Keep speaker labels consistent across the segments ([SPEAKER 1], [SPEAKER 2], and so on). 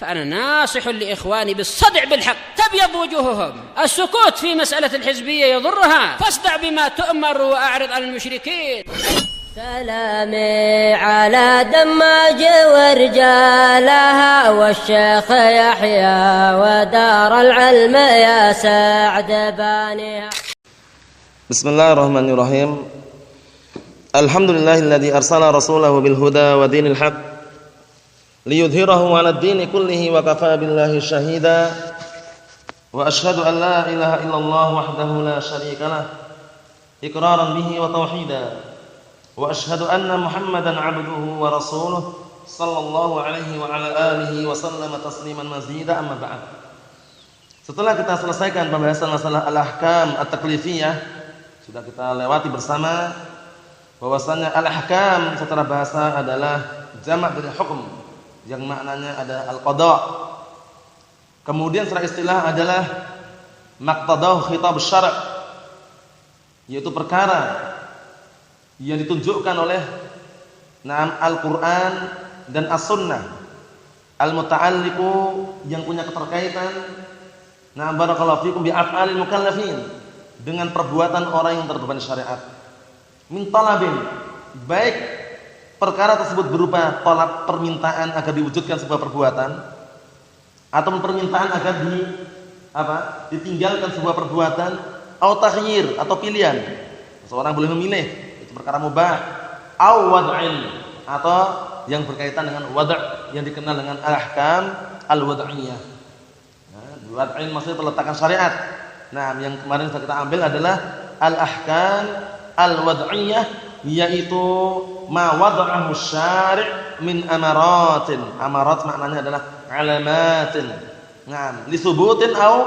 [SPEAKER 1] فأنا ناصح لإخواني بالصدع بالحق تبيض وجوههم. السكوت في مسألة الحزبية يضرها، فاصدع بما تؤمر وأعرض عن المشركين.
[SPEAKER 2] سلامي على دماج ورجالها والشيخ يحيى ودار العلم يا سعد بانيها.
[SPEAKER 3] Bismillahirrahmanirrahim. Alhamdulillahilladzi arsala rasulahu bil huda wa dinil haq liyudhhirahu 'alad dini kullihi wa kafaa billahi shahida. Wa asyhadu an la ilaha illallah wahdahu la syarika lah iqraran bihi wa tauhida. Wa asyhadu anna Muhammadan 'abduhu wa rasuluhu sallallahu alaihi wa ala alihi wa sallama tasliman mazida, amma ba'd. Setelah kita selesaikan pembahasan masalah al-ahkam at-taklifiyah, sudah kita lewati bersama bahwasanya al-ahkam secara bahasa adalah jamak dari hukum yang maknanya ada al-qada. Kemudian secara istilah adalah maqtadahu khitab syara', yaitu perkara yang ditunjukkan oleh Al-Qur'an dan As-Sunnah, al-muta'alliqu yang punya keterkaitan barakallahu fikum bi af'alil mukallafin, dengan perbuatan orang yang terbebani syariat. Min talabin, baik perkara tersebut berupa talab, permintaan agar diwujudkan sebuah perbuatan, atau permintaan agar ditinggalkan sebuah perbuatan, atau takhyir, atau pilihan. Seorang boleh memilih, itu perkara mubah, au wad'in, atau yang berkaitan dengan wad', yang dikenal dengan al-ahkam al-wad'iyah. Wad'in maksudnya terletakkan syariat. Yang kemarin sudah kita ambil adalah al-ahkam al-wad'iyah, yaitu ma wad'ahu syari' min amaratin. Amarat maknanya adalah alamatin. Li subutin au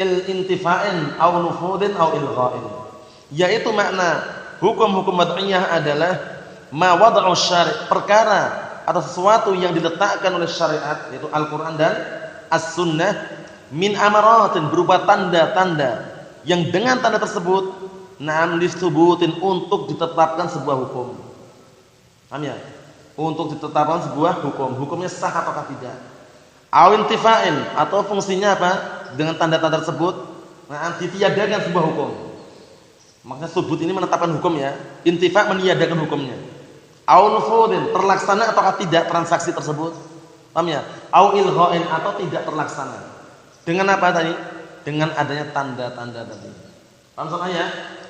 [SPEAKER 3] il-intifa'in au nufudin au ilgha'in. Yaitu makna hukum-hukum wad'iyah adalah ma wad'ahu syari', perkara atau sesuatu yang diletakkan oleh syariat, yaitu Al-Qur'an dan As-Sunnah, min amaratin, berupa tanda-tanda yang dengan tanda tersebut lisubutin, untuk ditetapkan sebuah hukum. Paham ya? Untuk ditetapkan sebuah hukum, hukumnya sah ataukah tidak. Au intifa'in, atau fungsinya apa? Dengan tanda-tanda tersebut ditiadakan sebuah hukum. Makanya subut ini menetapkan hukum ya, intifa' meniadakan hukumnya. Au nufudin, terlaksana ataukah tidak transaksi tersebut. Paham ya? Au ilgha'in, atau tidak terlaksana. Dengan apa tadi? Dengan adanya tanda-tanda tadi. Paham soalnya?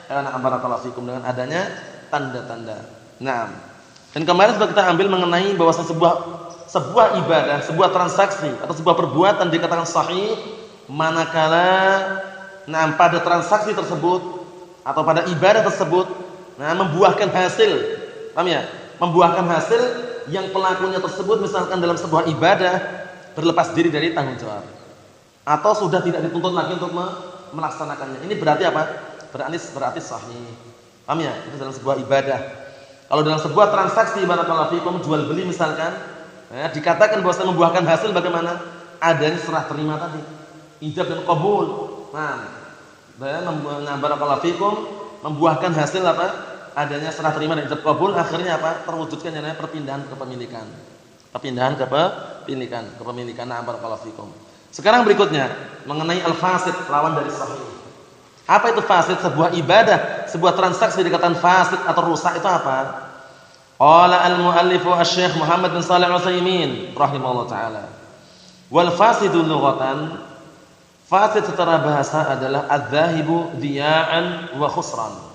[SPEAKER 3] Barakallahu fikum, dengan adanya tanda-tanda. Dan kemarin sudah kita ambil mengenai bahwa sebuah ibadah, sebuah transaksi atau sebuah perbuatan dikatakan sahih manakala pada transaksi tersebut atau pada ibadah tersebut membuahkan hasil. Paham ya? Membuahkan hasil yang pelakunya tersebut misalkan dalam sebuah ibadah berlepas diri dari tanggung jawab, atau sudah tidak dituntut lagi untuk melaksanakannya. Ini berarti apa? Berarti sahih. Paham ya? Itu dalam sebuah ibadah. Kalau dalam sebuah transaksi barakallahu fikum, jual beli misalkan, dikatakan bahwa membuahkan hasil bagaimana? Adanya serah terima tadi, ijab dan qabul. Barakallahu fikum, membuahkan hasil apa? Adanya serah terima dan ijab qabul, akhirnya apa? Terwujudkan yang namanya perpindahan kepemilikan. Kepemilikan. Barakallahu fikum. Sekarang berikutnya mengenai al-fasid, lawan dari sahih. Apa itu fasid? Sebuah ibadah, sebuah transaksi dikatakan fasid atau rusak itu apa? Qala al-muallifu asy-syekh Muhammad bin Shalih Al-Utsaimin rahimahullah taala. Wal fasidu lughatan, fasid secara bahasa adalah adz-dzahibu diya'an wa khusran.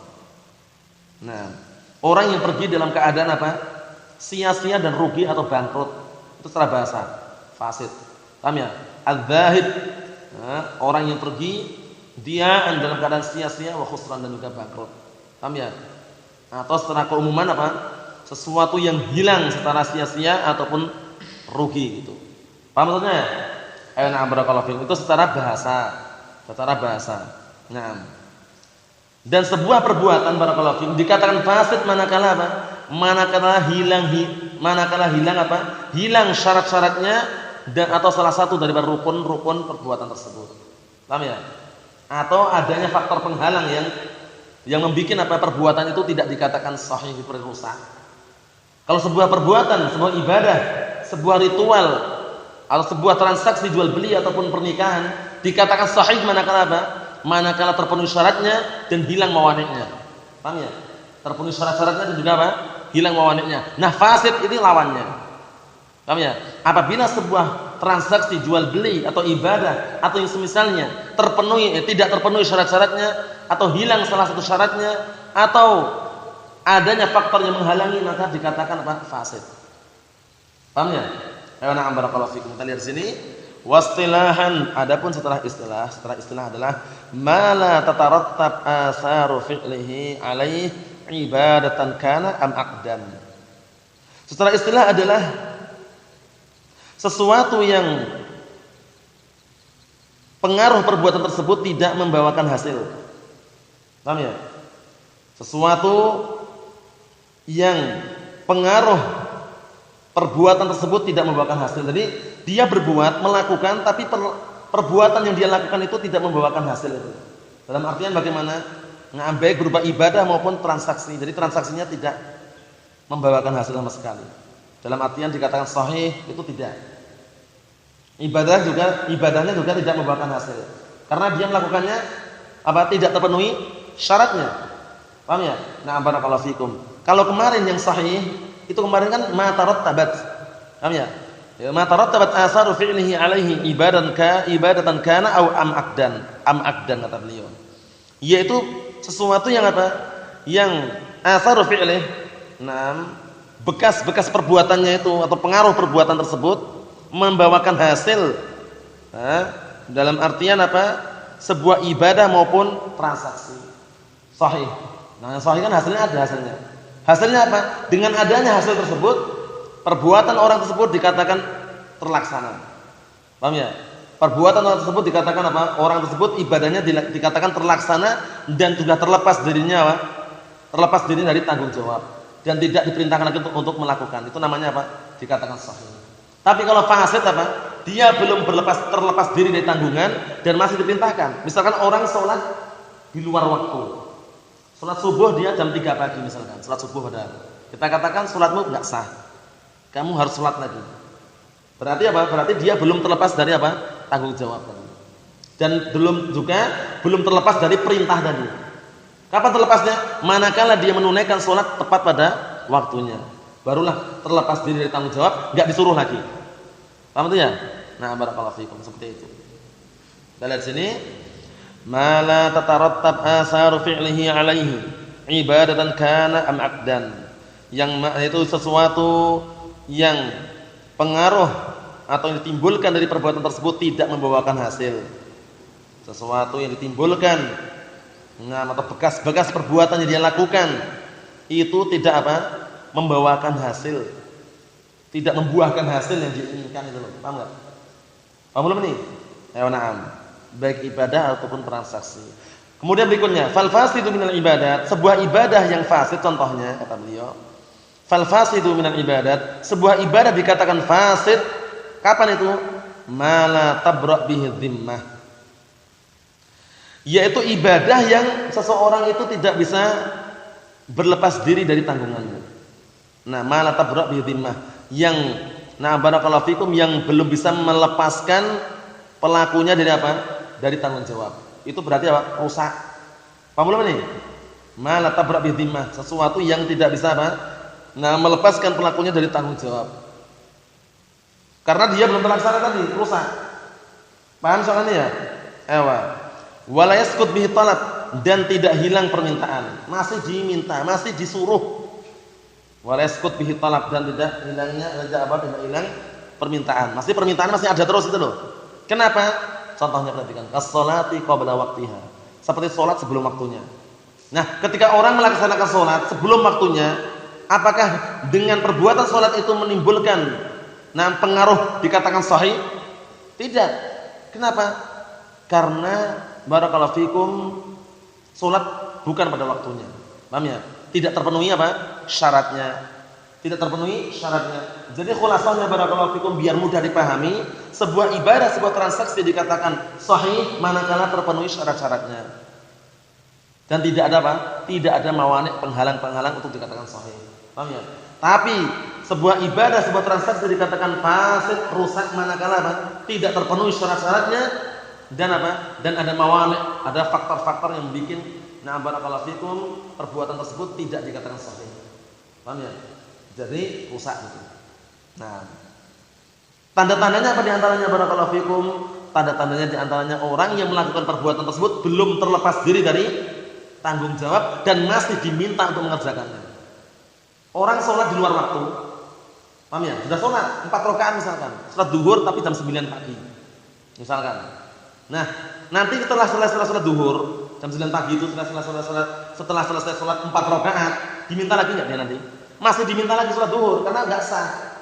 [SPEAKER 3] Orang yang pergi dalam keadaan apa? Sia-sia dan rugi atau bangkrut. Itu secara bahasa fasid. Paham ya? Adz-dzahib, orang yang pergi diaan dalam keadaan sia-sia wa khusran, dan juga bangkrut. Paham ya? Atau secara keumuman apa? Sesuatu yang hilang secara sia-sia ataupun rugi gitu. Paham maksudnya? Barakallahu fikum. Itu secara bahasa. Dan sebuah perbuatan barakallahu fikum dikatakan fasid manakala apa? Manakala hilang apa? Hilang syarat-syaratnya dan atau salah satu dari rukun-rukun perbuatan tersebut. Paham ya? Atau adanya faktor penghalang yang membuat perbuatan itu tidak dikatakan sahih, rusak. Kalau sebuah perbuatan, sebuah ibadah, sebuah ritual atau sebuah transaksi jual beli ataupun pernikahan dikatakan sahih manakala apa? Manakala terpenuhi syaratnya dan hilang mawaniknya. Paham ya? Terpenuhi syarat-syaratnya dan juga apa? Hilang mawaniknya. Nah, fasid ini lawannya. Paham ya? Apabila sebuah transaksi jual beli atau ibadah atau yang semisalnya tidak terpenuhi syarat-syaratnya atau hilang salah satu syaratnya atau adanya faktor yang menghalangi, maka dikatakan apa? Fasid. Paham ya? Na'am barakallahu fikum. Kita lihat sini. Wastilahan, adapun setelah istilah adalah ma la tatarattab atharu fi'lihi alaihi ibadatan kana am aqdan. Setelah istilah adalah sesuatu yang pengaruh perbuatan tersebut tidak membawakan hasil. Paham ya? Sesuatu yang pengaruh perbuatan tersebut tidak membawakan hasil. Jadi dia melakukan, tapi perbuatan yang dia lakukan itu tidak membawakan hasil itu. Dalam artian bagaimana? Nah, baik berupa ibadah maupun transaksi. Jadi transaksinya tidak membawakan hasil sama sekali. Dalam artian dikatakan sahih itu tidak. Ibadahnya juga tidak membawakan hasil. Karena dia melakukannya tidak terpenuhi syaratnya. Paham ya? Nah, barakallahu fikum. Kalau kemarin yang sahih itu kemarin kan ma tarattabat. Paham ya? Ya, ma tarattabat atharu fi'lihi alaihi ibadatan kana au am aqdan kata beliau. Yaitu sesuatu yang apa? Yang atharu fi'lihi, bekas perbuatannya itu atau pengaruh perbuatan tersebut membawakan hasil. Dalam artian apa? Sebuah ibadah maupun transaksi. Sahih. Nah, yang sahih kan hasilnya ada hasilnya. Hasilnya apa? Dengan adanya hasil tersebut, perbuatan orang tersebut dikatakan terlaksana. Paham ya? Perbuatan orang tersebut dikatakan apa? Orang tersebut ibadahnya dikatakan terlaksana dan sudah terlepas dirinya apa? Terlepas diri dari tanggung jawab dan tidak diperintahkan lagi untuk melakukan. Itu namanya apa? Dikatakan sahih. Tapi kalau fasid apa? Dia belum terlepas diri dari tanggungan dan masih diperintahkan. Misalkan orang sholat di luar waktu. Salat subuh dia jam 3 pagi misalkan, salat subuh padahal. Kita katakan salatmu enggak sah. Kamu harus salat lagi. Berarti apa? Berarti dia belum terlepas dari apa? Tanggung jawab tadi. Dan belum terlepas dari perintah tadi. Kapan terlepasnya? Manakala dia menunaikan salat tepat pada waktunya. Barulah terlepas diri dari tanggung jawab, enggak disuruh lagi. Paham itu ya? Nah, barakallahu fikum, seperti itu. Kita lihat sini. Ma la tatarattab atharu fi'lihi alaihi ibadatan kana am aqdan. Yang itu sesuatu yang pengaruh atau yang ditimbulkan dari perbuatan tersebut tidak membawakan hasil. Sesuatu yang ditimbulkan atau bekas perbuatan yang dia lakukan itu tidak apa? Membawakan hasil. Tidak membuahkan hasil yang diinginkan itu loh. Paham enggak? Paham belum nih? Ya, na'am. Baik ibadah ataupun transaksi. Kemudian berikutnya, fal fasidu minal ibadat, sebuah ibadah yang fasid contohnya kata beliau. Fal fasidu minal ibadat, sebuah ibadah dikatakan fasid kapan itu? Ma la tabra bihi dhimmah. Yaitu ibadah yang seseorang itu tidak bisa berlepas diri dari tanggungannya. Nah, ma la tabra bihi dhimmah, yang barakallahu fikum, yang belum bisa melepaskan pelakunya dari apa? Dari tanggung jawab. Itu berarti apa? Rusak. Paham belum ini? Ma la tabra bihi dhimmah, sesuatu yang tidak bisa apa? Melepaskan pelakunya dari tanggung jawab. Karena dia belum terlaksana tadi, rusak. Paham soalnya ya? Wala yaskut bihi talab, dan tidak hilang permintaan. Masih diminta, masih disuruh. Wala yaskut bihi talab, dan tidak hilang permintaan. Masih permintaan masih ada terus itu loh. Kenapa? Contohnya perhatikan, as-sholati qabla waqtiha. Seperti salat sebelum waktunya. Nah, ketika orang melaksanakan salat sebelum waktunya, apakah dengan perbuatan salat itu menimbulkan pengaruh dikatakan sahih? Tidak. Kenapa? Karena barakallahu fikum, salat bukan pada waktunya. Paham ya? Tidak terpenuhi apa? Syaratnya. Tidak terpenuhi syaratnya. Jadi khulasahnya barakallahu fikum, biar mudah dipahami, sebuah ibadah, sebuah transaksi dikatakan sahih manakala terpenuhi syarat-syaratnya. Dan tidak ada apa? Tidak ada mawanik, penghalang-penghalang untuk dikatakan sahih. Paham ya? Tapi sebuah ibadah, sebuah transaksi dikatakan fasid, rusak manakala apa? Tidak terpenuhi syarat-syaratnya dan apa? Dan ada mawani', ada faktor-faktor yang bikin barakallahu fikum perbuatan tersebut tidak dikatakan sahih. Paham ya? Jadi rusak gitu. Nah, tanda-tandanya apa di antaranya barakallahu fikum? Tanda-tandanya di antaranya orang yang melakukan perbuatan tersebut belum terlepas diri dari tanggung jawab dan masih diminta untuk mengerjakannya. Orang sholat di luar waktu, paham ya? Sudah sholat 4 rakaat misalkan, sholat duhur tapi jam 9 pagi, misalkan. Nah, nanti setelah selesai sholat duhur jam 9 pagi itu setelah selesai sholat 4 rakaat, diminta lagi nggak dia nanti? Masih diminta lagi sholat duhur karena nggak sah,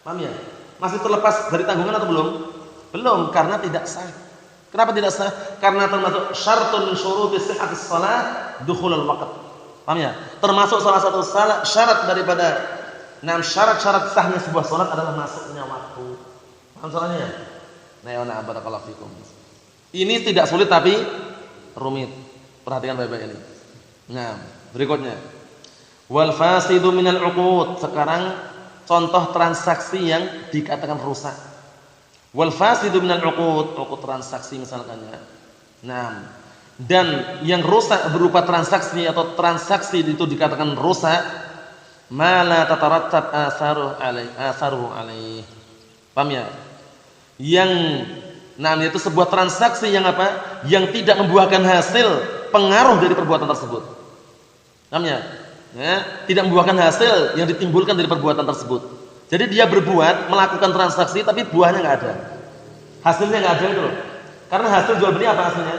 [SPEAKER 3] paham ya? Masih terlepas dari tanggungan atau belum? Belum, karena tidak sah. Kenapa tidak sah? Karena termasuk syartun min syuruti sihhatis shalah dukhulul waqt. Paham ya? Termasuk salah satu syarat daripada syarat-syarat sahnya sebuah salat adalah masuknya waktu. Paham soalnya ya? Nah, barakallahu fikum. Ini tidak sulit tapi rumit. Perhatikan baik-baik ini. Nah, berikutnya. Wal fasidu minal 'uqud. Sekarang contoh transaksi yang dikatakan rusak. Wal fasidu minal 'uqud, transaksi misalkan ya. Nah, dan yang rusak berupa transaksi atau transaksi itu dikatakan rusak, mala tatarattab atharuhu alaih. Paham ya? Yang itu sebuah transaksi yang apa? Yang tidak membuahkan hasil pengaruh dari perbuatan tersebut. Paham ya? Ya, tidak membuahkan hasil yang ditimbulkan dari perbuatan tersebut. Jadi dia berbuat, melakukan transaksi tapi buahnya nggak ada. Hasilnya nggak ada itu loh. Karena hasil jual beli apa hasilnya?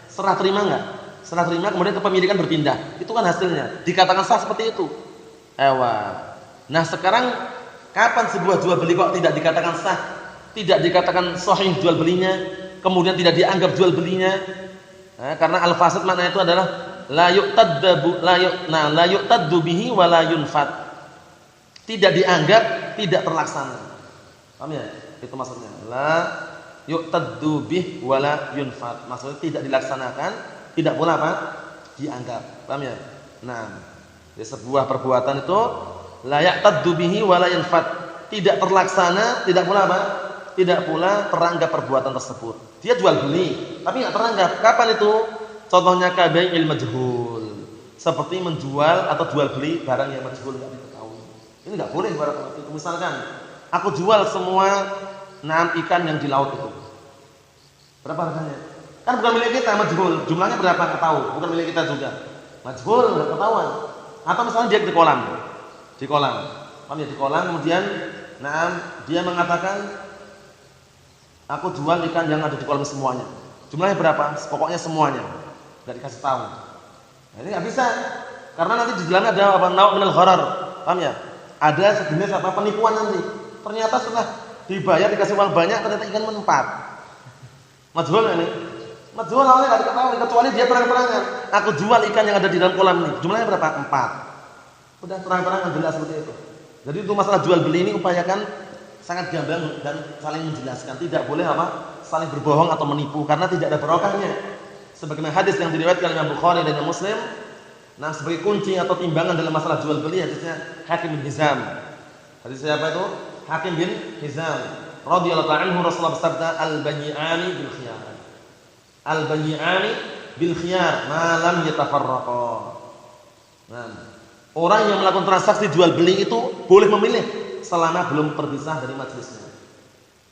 [SPEAKER 3] Serah terima nggak? Serah terima kemudian kepemilikan berpindah. Itu kan hasilnya. Dikatakan sah seperti itu. Nah, sekarang kapan sebuah jual beli kok tidak dikatakan sah? Tidak dikatakan sahih jual belinya, kemudian tidak dianggap jual belinya. Karena al-fasid maknanya itu adalah la yuqtaddu bihi wa la yunfad. Tidak dianggap, tidak terlaksana. Paham ya? Itu maksudnya. La yuqtaddu bih wa la yunfad. Maksudnya tidak dilaksanakan, tidak pula apa? Dianggap. Paham ya? Nah, sebuah perbuatan itu la yuqtaddu bihi wa la yunfad. Tidak terlaksana, tidak pula apa? Tidak pula teranggap perbuatan tersebut. Dia jual beli, tapi enggak teranggap. Kapan itu? Contohnya kabai'il majhul. Seperti menjual atau jual beli barang yang majhul enggak diketahui. Ini enggak boleh barakallahu fikum. Misalkan aku jual semua 6 ikan yang di laut itu. Berapa harganya? Kan bukan milik kita, majhul. Jumlahnya berapa enggak tahu, bukan milik kita juga. Majhul, enggak ketahuan. Atau misalnya dia di kolam. Di kolam. Paham ya? Di kolam kemudian dia mengatakan aku jual ikan yang ada di kolam semuanya. Jumlahnya berapa? Pokoknya semuanya. Enggak dikasih tahu. Nah, ini enggak bisa. Karena nanti di dalamnya ada apa? Nau' minal gharar. Paham ya? Ada sejenis apa? Penipuan nanti. Ternyata setelah dibayar dikasih uang banyak ternyata ikan menempat. Majhul ini. Majhul awalnya enggak diketahui kecuali dia terang-terangan. Aku jual ikan yang ada di dalam kolam ini. Jumlahnya berapa? 4. Udah terang-terangan jelas seperti itu. Jadi itu masalah jual beli ini upayakan sangat gamblang dan saling menjelaskan. Tidak boleh apa? Saling berbohong atau menipu karena tidak ada barokahnya. Sebagaimana hadis yang diriwayatkan Imam Bukhari dan Muslim, sebagai kunci atau timbangan dalam masalah jual beli hadisnya Hakim bin Hizam. Hadis siapa itu? Hakim bin Hizam radhiyallahu anhu, Rasulullah bersabda, al-bayyi'ani bil khiyar. Al-bayyi'ani bil khiyar ma lam yatafarraqa. Orang yang melakukan transaksi jual beli itu boleh memilih selama belum terpisah dari majelisnya.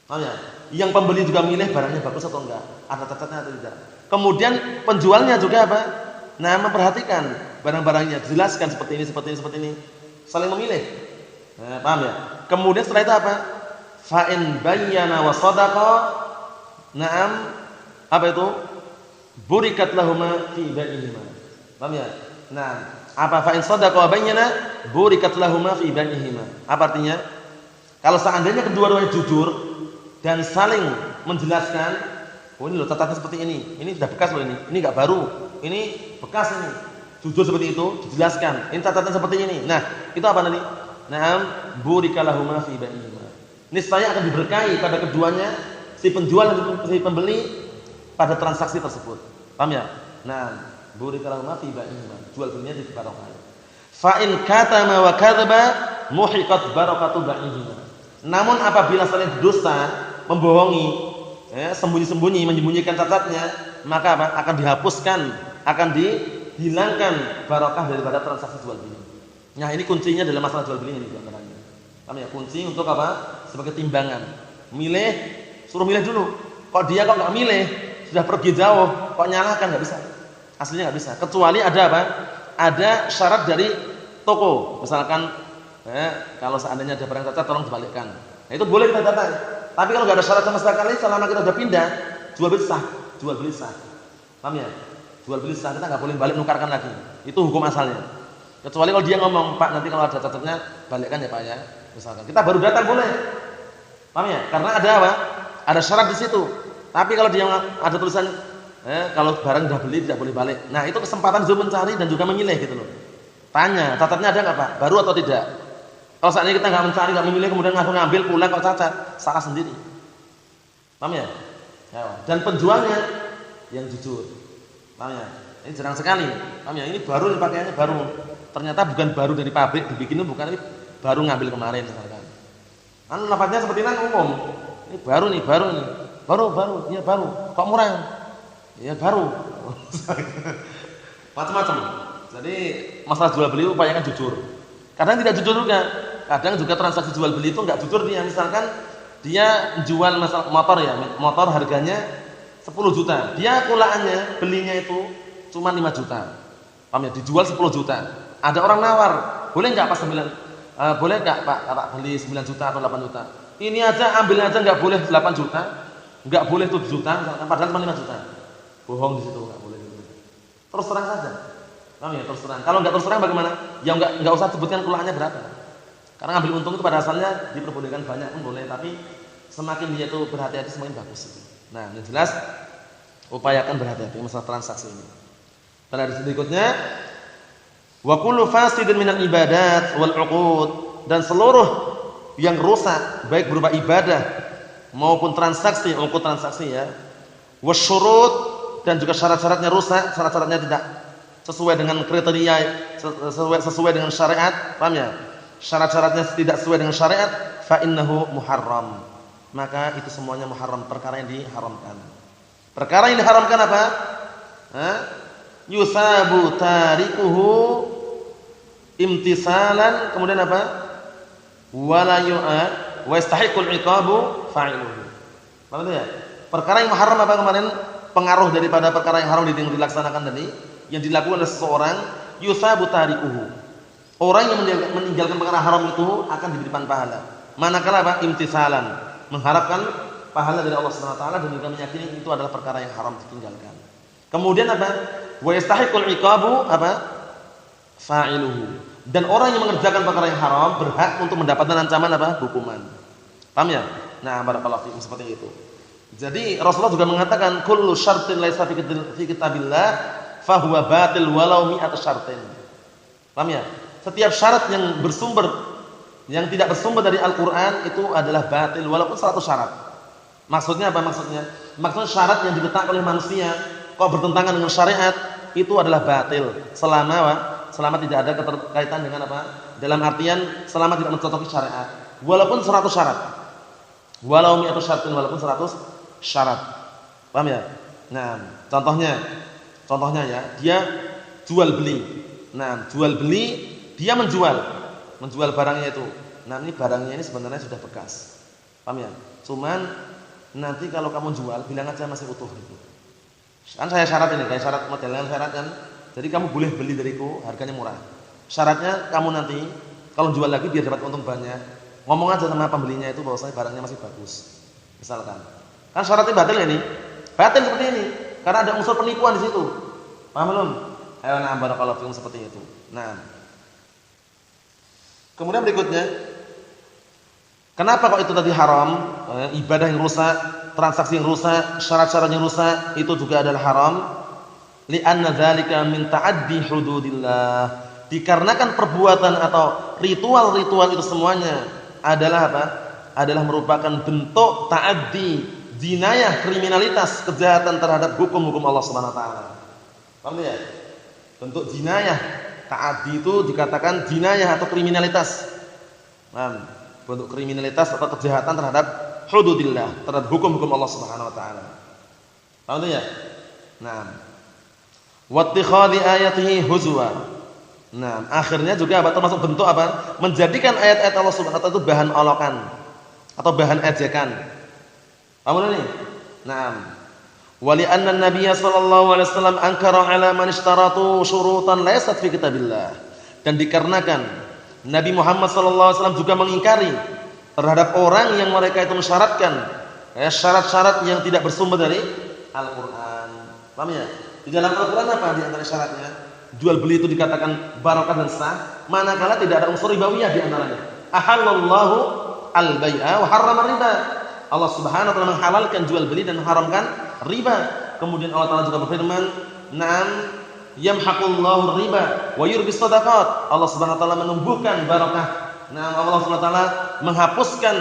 [SPEAKER 3] Paham ya? Yang pembeli juga milih barangnya bagus atau enggak, ada cacatnya atau tidak. Kemudian penjualnya juga apa? Memperhatikan barang-barangnya, jelaskan seperti ini, saling memilih. Paham ya? Kemudian setelah itu apa? Fa in bayyana wa sadaqa, apa itu? Burikat lahuma fi bai'ihima. Paham ya? Apa fa in sadaqa wa bayyana burikat lahuma fi bai'ihima. Apa artinya? Kalau seandainya kedua-duanya jujur dan saling menjelaskan, oh ini loh catatan seperti ini sudah bekas loh ini enggak baru, ini bekas ini. Jujur seperti itu, dijelaskan. Ini catatan seperti ini. Nah, itu apa nanti? Burika lahuma fi bai'ihima. Niscaya akan diberkahi pada keduanya, si penjual dan si pembeli pada transaksi tersebut. Paham ya? Burika lahuma fi bai'ihima. Jual belinya diberkahi. Fa in katama wa kadzaba muhiqat barakatu ba'ihima. Namun apabila saling berdusta, membohongi, sembunyi-sembunyi, menyembunyikan cacatnya, maka apa? Akan dihapuskan, akan dihilangkan barakah daripada transaksi jual beli. Nah, ini kuncinya dalam masalah jual beli ini diantaranya. Paham ya? Kunci untuk apa? Sebagai timbangan. Milih, suruh milih dulu. Kok dia kok nggak milih, sudah pergi jauh, kok nyalahkan, nggak bisa. Aslinya nggak bisa. Kecuali ada apa? Ada syarat dari toko. Misalkan, kalau seandainya ada barang cacat, tolong dibalikkan. Nah, itu boleh kita datang. Tapi kalau nggak ada syarat sama sekali, selama kita sudah pindah, jual beli sah, jual beli sah. Paham ya? Jual beli sah, kita nggak boleh balik nukarkan lagi. Itu hukum asalnya. Kecuali kalau dia ngomong, Pak, nanti kalau ada cacatnya balikkan ya Pak ya. Misalkan kita baru datang boleh. Paham ya? Karena ada apa? Ada syarat di situ. Tapi kalau dia ada tulisan kalau barang udah beli tidak boleh balik. Nah, itu kesempatan Zul mencari dan juga memilih gitu loh. Tanya, cacatnya ada nggak Pak? Baru atau tidak? Kalau saat ini kita nggak mencari, nggak memilih, kemudian langsung ngambil pulang kok cacat, salah sendiri. Paham ya? Dan penjualnya yang jujur. Paham ya? Ini jarang sekali. Paham ya? Ini baru pakaiannya baru. Ternyata bukan baru dari pabrik dibikin, bukan, ini baru ngambil kemarin misalkan. Kan lafadznya seperti itu umum. Ini baru nih, baru nih. Baru, iya baru. Kok murah? Ya baru. Macam-macam. Jadi masalah jual beli upayakan jujur. Kadang tidak jujur juga. Kadang juga transaksi jual beli itu enggak jujur dia. Misalkan dia jual motor ya, motor harganya 10 juta. Dia kulaannya belinya itu cuma 5 juta. Paham ya? Dijual 10 juta. Ada orang nawar, boleh enggak Pak 9? Boleh enggak Pak tak beli 9 juta atau 8 juta? Ini aja ambil aja enggak boleh 8 juta. Enggak boleh 7 juta, misalkan padahal cuma 5 juta. Bohong di situ, enggak boleh. Terus terang saja. Paham ya? Terus terang. Kalau enggak terus terang bagaimana? Ya enggak usah sebutkan kulaannya berapa. Karena ngambil untung itu pada asalnya diperbolehkan banyak pun boleh, tapi semakin dia itu berhati-hati semakin bagus itu. Nah, yang jelas upayakan berhati-hati masalah transaksi ini. Dan hadis berikutnya, wa kullu fasidin minal ibadat wal 'uqud, dan seluruh yang rusak baik berupa ibadah maupun transaksi, uqud transaksi ya. Wasyurut, dan juga syarat-syaratnya rusak, syarat-syaratnya tidak sesuai dengan kriteria, sesuai dengan syariat, paham ya? Syarat-syaratnya tidak sesuai dengan syariat, fa innahu muharram. Maka itu semuanya muharram, perkara yang diharamkan. Perkara yang diharamkan apa? Yusabu tarikuhu imtisalan, kemudian apa? Wala yu'ad wa yastahiqul iqabu fa'iluhu. Paham itu ya? Perkara yang muharram apa kemarin? Pengaruh daripada perkara yang haram dilaksanakan tadi, yang dilakukan oleh seseorang, yusabu tarikuhu. Orang yang meninggalkan perkara haram itu akan diberikan pahala. Manakala apa? Imtisalan, mengharapkan pahala dari Allah Subhanahu wa taala dan juga meyakini itu adalah perkara yang haram ditinggalkan. Kemudian apa? Wa yastahiqul iqabu apa? Fa'iluhu. Dan orang yang mengerjakan perkara yang haram berhak untuk mendapatkan ancaman apa? Hukuman. Paham ya? Nah, barakallahu fikum, seperti itu. Jadi Rasulullah juga mengatakan kullu syartin laisa fi kitabillah fa huwa batil walau mi'at syartin. Paham ya? Setiap syarat yang tidak bersumber dari Al-Qur'an itu adalah batil walaupun 100 syarat. Maksudnya apa maksudnya? Maksudnya syarat yang diletakkan oleh manusia kok bertentangan dengan syariat itu adalah batil selama tidak ada keterkaitan dengan apa? Dalam artian selama tidak mencocoki syariat. Walaupun 100 syarat. Walau mi'atu syaratin, walaupun 100 syarat. Paham ya? Nah, contohnya ya, dia jual beli. Nah, jual beli, dia menjual barangnya itu. Nah, ini barangnya ini sebenarnya sudah bekas. Paham ya? Cuman nanti kalau kamu jual, bilang aja masih utuh gitu. Kan saya syarat ini, kayak syarat modelnya syarat kan. Jadi kamu boleh beli dariku, harganya murah. Syaratnya kamu nanti kalau jual lagi biar dapat untung banyak. Ngomong aja sama pembelinya itu bahwasanya barangnya masih bagus. Misalkan. Kan syaratnya batil ini. Batil seperti ini karena ada unsur penipuan di situ. Paham belum? Ayo nah barakallahu fikum seperti itu. Nah. Kemudian berikutnya, kenapa kok itu tadi haram? Ibadah yang rusak, transaksi yang rusak, syarat-syarat yang rusak itu juga adalah haram. Li'anna dzalika min ta'addi hududillah. Dikarenakan perbuatan atau ritual-ritual itu semuanya adalah apa? Adalah merupakan bentuk ta'addi, jinayah, kriminalitas, kejahatan terhadap hukum-hukum Allah Subhanahu wa taala. Paham ya? Bentuk jinayah, ta'addi itu dikatakan jinayah atau kriminalitas. Nah, bentuk kriminalitas atau kejahatan terhadap hududillah, terhadap hukum-hukum Allah Subhanahu wa taala. Paham itu ya? Nah, wattikhadhi ayatihi huzwa. Nah, akhirnya juga apa? Termasuk bentuk apa? Menjadikan ayat-ayat Allah Subhanahu wa taala itu bahan olokan atau bahan ejekan. Paham ini? Nah, wali anna Nabiy sallallahu alaihi wasallam ankara ala man ishtaratu syurutan laysat fi kitabillah. Dan dikarenakan Nabi Muhammad sallallahu alaihi wasallam juga mengingkari terhadap orang yang mereka itu mensyaratkan syarat-syarat yang tidak bersumber dari Al-Qur'an. Paham ya? Di dalam Al-Qur'an apa di antara syaratnya? Jual beli itu dikatakan barokah dan sah, manakala tidak ada unsur ribawiyah di antaranya. Ahallallahu al-bai'a wa harrama riba. Allah Subhanahu wa taala menghalalkan jual beli dan mengharamkan riba. Kemudian Allah Taala juga berfirman, "Na'am yamhaqullahu riba wa yurbis shadaqat." Allah Subhanahu wa taala menumbuhkan barokah. Nah, Allah Subhanahu wa taala menghapuskan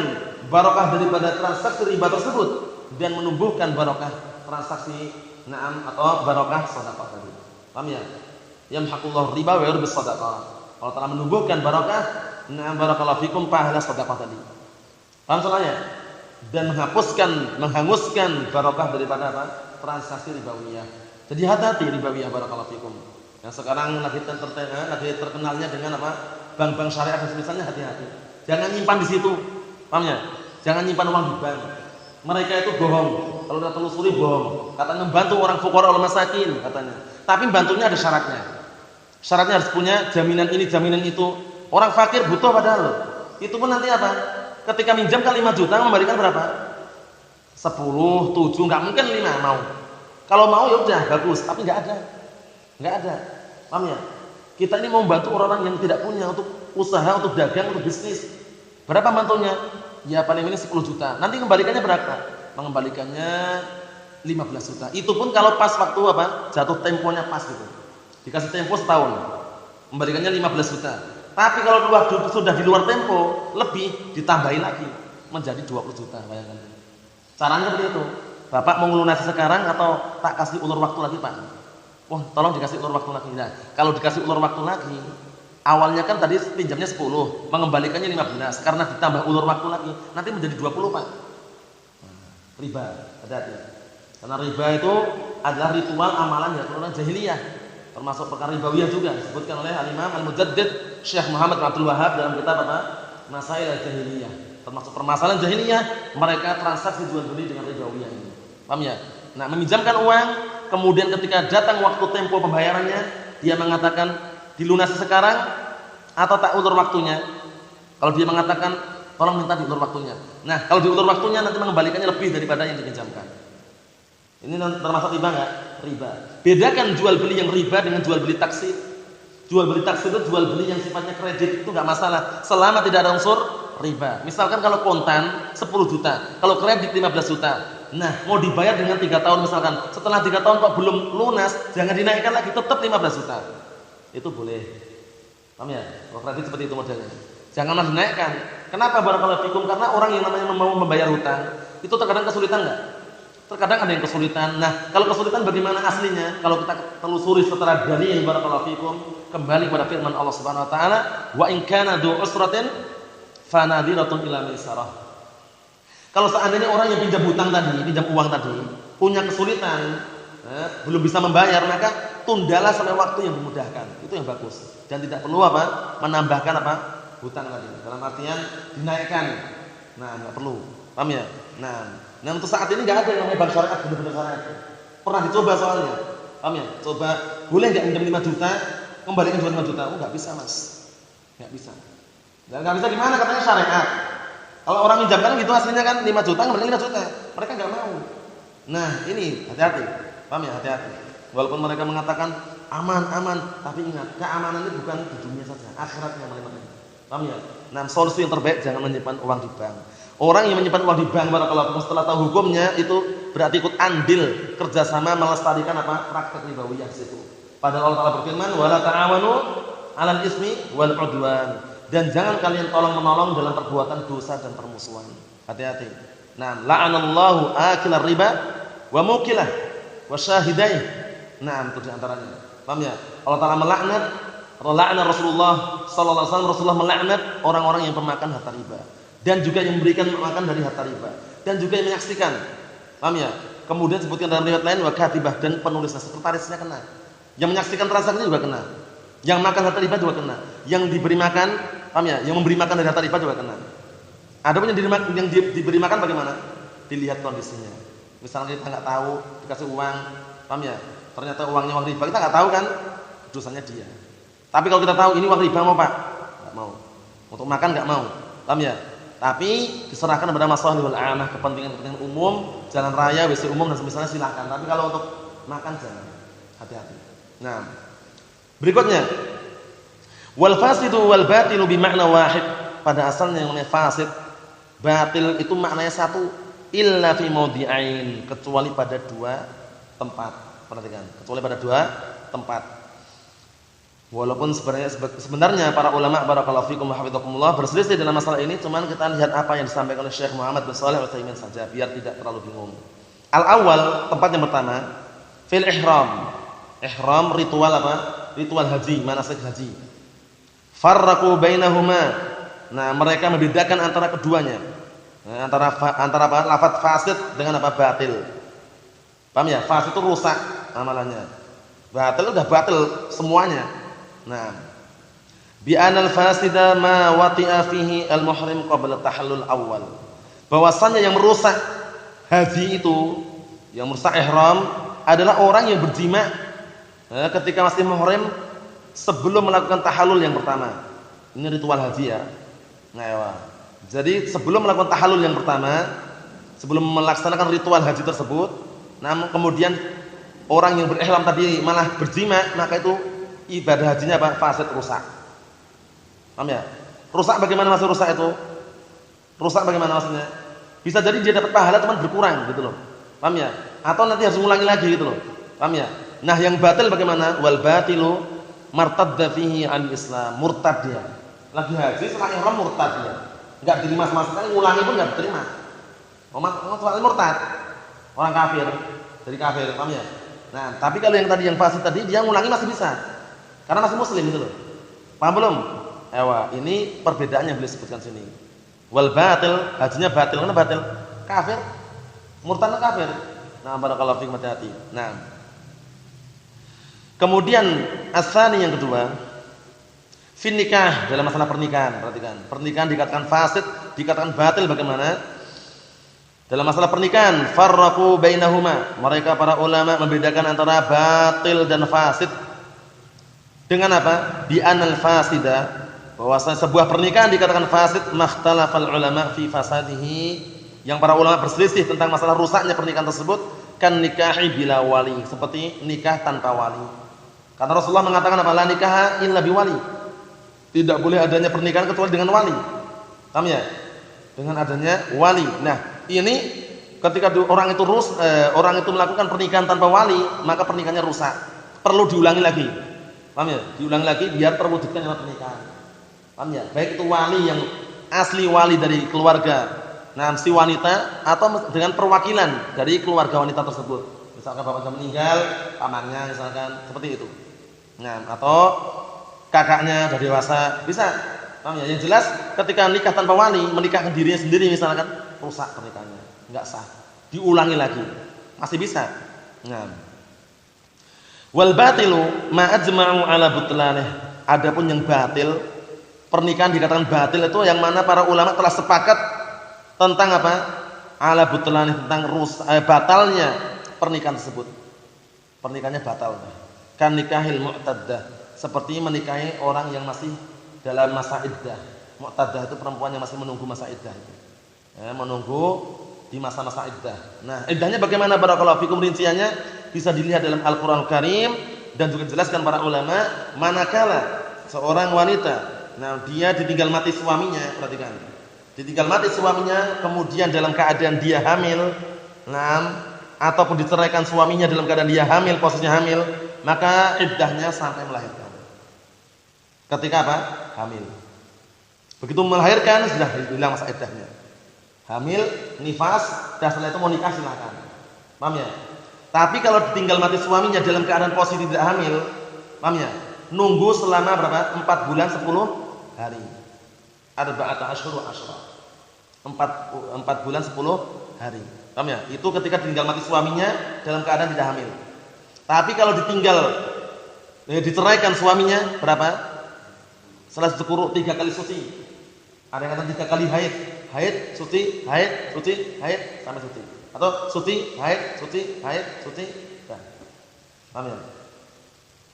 [SPEAKER 3] barokah daripada transaksi riba tersebut dan menumbuhkan barokah transaksi na'am atau barokah sedekah tadi. Paham ya? Yamhaqullahu riba wa yurbis shadaqat. Allah Taala menumbuhkan barokah, na'am barakallahu fikum pahala sedekah tadi. Paham soalnya? Dan menghapuskan, menghanguskan barokah daripada apa? Transaksi ribawiyah. Jadi hati-hati ribawiyah barakallahu fikum. Yang sekarang lagi terkenalnya dengan apa? Bank-bank syariah dan misalnya hati-hati. Jangan nyimpan di situ. Paham ya? Jangan nyimpan uang di bank. Mereka itu bohong. Kalau kita telusuri bohong. Katanya membantu orang fuqara wal masakin katanya. Tapi bantunya ada syaratnya. Syaratnya harus punya jaminan ini, jaminan itu. Orang fakir butuh padahal. Itu pun nanti apa? Ketika minjamkan 5 juta memberikan berapa? 10, 7, enggak mungkin 5 mau. Kalau mau ya udah bagus, tapi enggak ada. Enggak ada. Paham ya? Kita ini mau membantu orang-orang yang tidak punya untuk usaha, untuk dagang, untuk bisnis. Berapa bantunya? Ya paling ini 10 juta. Nanti kembalikannya berapa? Mengembalikannya 15 juta. Itu pun kalau pas waktu apa? Jatuh temponya pas gitu. Dikasih tempo setahun. Memberikannya 15 juta. Tapi kalau waktu sudah di luar tempo, lebih ditambahin lagi menjadi 20 juta, bayangkan. Caranya seperti itu. Bapak mau melunasi sekarang atau tak kasih ulur waktu lagi, Pak? Wah, tolong dikasih ulur waktu lagi. Nah, kalau dikasih ulur waktu lagi, awalnya kan tadi pinjamnya 10, mengembalikannya 15, karena ditambah ulur waktu lagi, nanti menjadi 20, Pak. Riba, hati-hati. Karena riba itu adalah ritual amalan yang orang jahiliyah. Termasuk perkara ribawiyah juga disebutkan oleh Al-Imam Al-Mujaddid Syekh Muhammad bin Abdul Wahhab dalam kitab apa? Masail al-Jahiliyah. Termasuk permasalahan jahiliyah, mereka transaksi jual beli dengan ribawiyah ini. Paham ya? Nah, meminjamkan uang, kemudian ketika datang waktu tempo pembayarannya, dia mengatakan dilunasi sekarang atau tak ulur waktunya. Kalau dia mengatakan tolong minta diulur waktunya. Nah, kalau diulur waktunya nanti mengembalikannya lebih daripada yang dipinjamkan. Ini termasuk riba enggak? Riba. Bedakan jual beli yang riba dengan jual beli taksir. Jual beli taksir itu jual beli yang sifatnya kredit, itu enggak masalah selama tidak ada unsur riba. Misalkan kalau kontan 10 juta, kalau kredit 15 juta. Nah, mau dibayar dengan 3 tahun misalkan. Setelah 3 tahun kok belum lunas, jangan dinaikkan lagi, tetap 15 juta. Itu boleh. Paham ya? Kalau kredit seperti itu modelnya. Janganlah dinaikkan. Kenapa barakallahu fikum? Karena orang yang namanya mau membayar hutang, itu terkadang kesulitan enggak? Terkadang ada yang kesulitan. Nah, kalau kesulitan bagaimana aslinya? Kalau kita telusuri secara dalil barakallahu fikum, kembali pada firman Allah Subhanahu wa taala, "Wa in kana du usratin fanadiratun ila maisarah." Kalau seandainya orang yang pinjam hutang tadi, pinjam uang tadi, punya kesulitan, belum bisa membayar, maka tundalah sampai waktu yang memudahkan. Itu yang bagus. Dan tidak perlu apa? Menambahkan apa? Hutang tadi. Dalam artian dinaikkan. Nah, enggak perlu. Paham ya? Nah, untuk saat ini enggak ada yang namanya bank syariah benar-benar syariah. Pernah dicoba soalnya. Paham ya? Coba, boleh enggak pinjam 5 juta, kembalikan 5 juta? Oh, enggak bisa, Mas. Enggak bisa. Dan enggak bisa gimana? Katanya syariat. Kalau orang minjamkan gitu aslinya kan 5 juta, kembalikan 5 juta. Mereka enggak mau. Nah, ini hati-hati. Paham ya? Hati-hati. Walaupun mereka mengatakan aman, tapi ingat, keamanan itu bukan di dunia saja, akhiratnya paling penting. Paham ya? Nah, solusi yang terbaik jangan menyimpan uang di bank. Orang yang menyimpan uang di bank barakallahu setelah tahu hukumnya itu berarti ikut andil kerjasama melestarikan apa? Praktek ribawiyah di situ. Padahal Allah Taala berfirman, "Wala ta'awanu 'alal ismi wal 'udwan." Dan jangan kalian tolong-menolong dalam perbuatan dosa dan permusuhan. Hati-hati. Nah, la'anallahu akilar riba wa mukilah wa syahidaih. Nah, itu di antaranya. Paham ya? Allah Taala melaknat la'ana Rasulullah sallallahu alaihi wasallam, Rasulullah melaknat orang-orang yang pemakan harta riba dan juga yang memberikan makan dari harta riba dan juga yang menyaksikan. Paham ya? Kemudian sebutkan dalam riwayat lain wa katibah, dan penulisnya, sekretarisnya kena. Yang menyaksikan transaksi juga kena. Yang makan harta riba juga kena. Yang diberi makan, paham ya? Yang memberi makan dari harta riba juga kena. Adapun yang diberi makan bagaimana? Dilihat kondisinya. Misalnya kita enggak tahu, dikasih uang, paham ya? Ternyata uangnya uang riba, kita enggak tahu kan? Dosanya dia. Tapi kalau kita tahu ini uang riba mau Pak, enggak mau. Untuk makan enggak mau, paham ya? Tapi diserahkan kepada masalihul amah, kepentingan umum, jalan raya, WC umum dan semisalnya silakan. Tapi kalau untuk makan jangan, hati-hati. Nah, berikutnya wal fasidu wal batilu bimakna wahid. Pada asalnya yang namanya fasid, batil itu maknanya satu, illa fi mawdi'ain, kecuali pada dua tempat. Perhatikan, kecuali pada dua tempat. Walaupun sebenarnya para ulama barakallahu fikum wa hafizakumullah berselisih dalam masalah ini, cuman kita lihat apa yang disampaikan oleh Syekh Muhammad bin Shalih Al-Utsaimin saja biar tidak terlalu bingung. Al-awwal, tempat yang pertama, fil ihram. Ihram ritual apa? Ritual haji, manasik haji. Farraqu bainahuma. Nah, mereka membedakan antara keduanya. Nah, antara apa? Lafaz fasid dengan apa? Batil. Paham ya? Fasid itu rusak amalannya. Batil udah batil semuanya. Nah, bi anal fasida ma wati'a fihi al-muhrim qabla tahallul awal. Bahwasanya yang merusak haji itu, yang merusak ihram adalah orang yang berjima ketika masih muhrim sebelum melakukan tahallul yang pertama. Ini ritual haji ya. Nah, jadi sebelum melakukan tahallul yang pertama, sebelum melaksanakan ritual haji tersebut, namun kemudian orang yang berihram tadi malah berjima, maka itu ibadah hajinya apa? Fasid, rusak. Paham ya? Rusak bagaimana maksud rusak itu? Rusak bagaimana maksudnya? Bisa jadi dia dapat pahala teman berkurang gitu loh. Paham ya? Atau nanti harus mengulangi lagi gitu loh. Paham ya? Nah, yang batil bagaimana? Wal batilu martadda fihi al-Islam, murtad dia. Lagi haji setelah ihram murtad dia. Enggak diterima sama sekali, ngulangi pun enggak diterima. Soal murtad. Orang kafir, dari kafir, paham ya? Nah, tapi kalau yang tadi yang fasid tadi dia ngulangi masih bisa. Karena masih muslim gitu loh. Paham belum? Ewa, ini perbedaannya yang beliau sebutkan sini. Wal batil, hajinya batil. Mana batil? Kafir. Murtad kafir. Nah, barakallahu fiikum, hati-hati. Nah. Kemudian asani yang kedua, fin nikah, dalam masalah pernikahan, perhatikan. Pernikahan dikatakan fasid, dikatakan batil bagaimana? Dalam masalah pernikahan, farraqu bainahuma. Mereka para ulama membedakan antara batil dan fasid. Dengan apa? Bi anal fasida, bahwasanya sebuah pernikahan dikatakan fasid makhtalafal ulama fi fasadihi. Yang para ulama berselisih tentang masalah rusaknya pernikahan tersebut, kan nikahi bila wali, seperti nikah tanpa wali. Karena Rasulullah mengatakan apa? La nikaha illa biwali. Tidak boleh adanya pernikahan kecuali dengan wali. Paham ya? Dengan adanya wali. Nah, ini ketika orang itu melakukan pernikahan tanpa wali, maka pernikahannya rusak. Perlu diulangi lagi. Paham ya? Diulangi lagi biar terwujudkan dalam pernikahan. Paham ya? Baik itu wali yang asli wali dari keluarga si wanita atau dengan perwakilan dari keluarga wanita tersebut. Misalkan bapaknya meninggal, pamannya misalkan, seperti itu. Nah, atau kakaknya sudah dewasa, bisa. Paham ya? Yang jelas ketika nikah tanpa wali, menikahkan dirinya sendiri misalkan, rusak pernikahannya, enggak sah. Diulangi lagi. Masih bisa. Nah, wal batilu ma ajma'u ala butlanih. Adapun yang batil, pernikahan dikatakan batil itu yang mana para ulama telah sepakat tentang apa? Ala butlanih, tentang batalnya pernikahan tersebut. Pernikahannya batal. Kan nikahil mu'taddah, seperti menikahi orang yang masih dalam masa iddah. Mu'taddah itu perempuan yang masih menunggu masa iddah itu. Menunggu di masa-masa iddah. Nah, iddahnya bagaimana barakallahu fikum, rinciannya bisa dilihat dalam Al-Qur'an Karim dan juga dijelaskan para ulama, manakala seorang wanita, nah dia ditinggal mati suaminya, perhatikan. Ditinggal mati suaminya kemudian dalam keadaan dia hamil, ataupun diceraikan suaminya dalam keadaan dia hamil, posisinya hamil, maka iddahnya sampai melahirkan. Ketika apa? Hamil. Begitu melahirkan sudah hilang masa iddahnya. Hamil, nifas, dan setelah itu mau nikah silakan. Paham ya? Tapi kalau ditinggal mati suaminya dalam keadaan posisi tidak hamil, paham ya? Nunggu selama berapa? 4 bulan 10 hari. Arba'ata asyhur wa asyra. 4 bulan 10 hari. Paham ya? Itu ketika ditinggal mati suaminya dalam keadaan tidak hamil. Tapi kalau ditinggal diceraikan suaminya berapa? Setelah cukup 3 kali suci. Ada yang kata 3 kali haid. Haid, suci, haid, suci, haid sampai suci. Atau suci, haid, suci, haid, suci. Nah. Paham ya?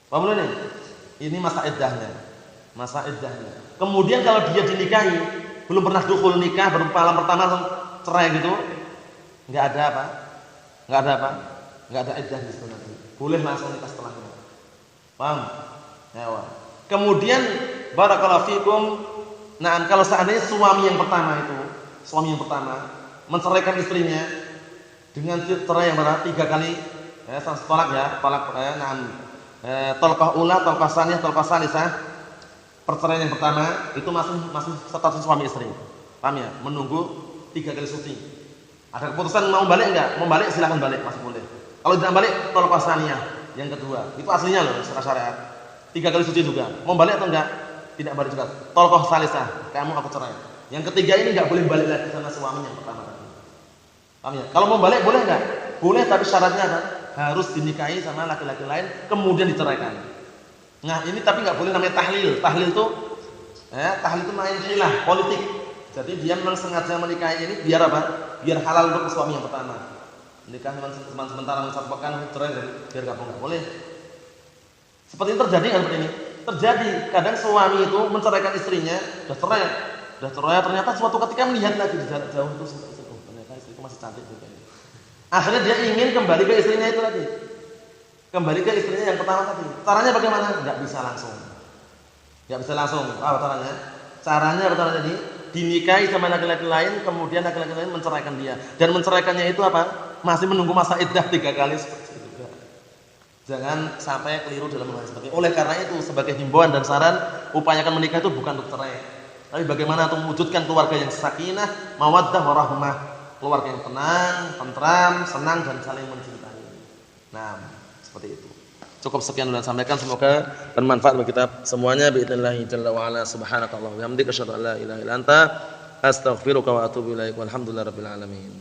[SPEAKER 3] Paham belum nih? Ini masa iddahnya. Masa iddahnya. Kemudian kalau dia dinikahi, belum pernah dukhul nikah, baru malam pertama langsung cerai gitu, enggak ada apa? Enggak ada apa? Enggak ada iddah di situ nanti. Boleh langsung nikah setelahnya. Paham? Ya. Kemudian barakallahu fikum, nah kalau seandainya suami yang pertama menceraikan istrinya dengan cerai yang berapa? 3 kali, ya, tolak ya, talqah ula, talqah tsaniyah, talqah tsalisah. Perceraian yang pertama itu masih status suami istri. Paham ya? Menunggu 3 kali suci. Ada keputusan mau balik enggak? Mau balik silakan balik, masih boleh. Kalau tidak balik, talqah tsaniyah yang kedua. Itu aslinya loh secara syariat. 3 kali suci juga. Mau balik atau enggak? Tidak balik juga. Talqah tsalisah, kamu aku cerai. Yang ketiga ini enggak boleh balik lagi sama suami yang pertama tadi. Paham ya? Kalau mau balik boleh enggak? Boleh, tapi syaratnya apa? Harus dinikahi sama laki-laki lain kemudian diceraikan. Nah, ini tapi enggak boleh namanya tahlil. Tahlil itu main hilah, politik. Jadi dia memang sengaja menikahi ini biar apa? Biar halal untuk suami yang pertama. Nikah cuma sementara satu pekan cerai biar gabung, enggak boleh. Seperti ini terjadi kan seperti ini? Terjadi. Kadang suami itu menceraikan istrinya, sudah cerai ternyata suatu ketika melihat lagi di jarak jauh itu ternyata istriku masih cantik juga. Akhirnya dia ingin kembali ke istrinya itu lagi. Kembali ke istrinya yang pertama tadi. Caranya bagaimana? Enggak bisa langsung. Apa caranya? Caranya tadi dinikahi sama laki-laki lain, kemudian laki-laki lain menceraikan dia. Dan menceraikannya itu apa? Masih menunggu masa iddah 3 kali seperti itu. Jangan sampai keliru dalam hal seperti itu. Oleh karena itu sebagai himbauan dan saran, upayakan menikah itu bukan untuk cerai. Tapi bagaimana untuk mewujudkan keluarga yang sakinah, mawaddah warahmah. Keluarga yang tenang, tentram, senang dan saling mencintai. Nah, seperti itu. Cukup sekian dulu yang sampaikan, semoga bermanfaat bagi kita semuanya. Biidznillah jalla wa ala, subhanakallah wa bihamdika asyhadu an la ilaha illa anta astaghfiruka wa atubu ilaik. Walhamdulillahirabbil alamin.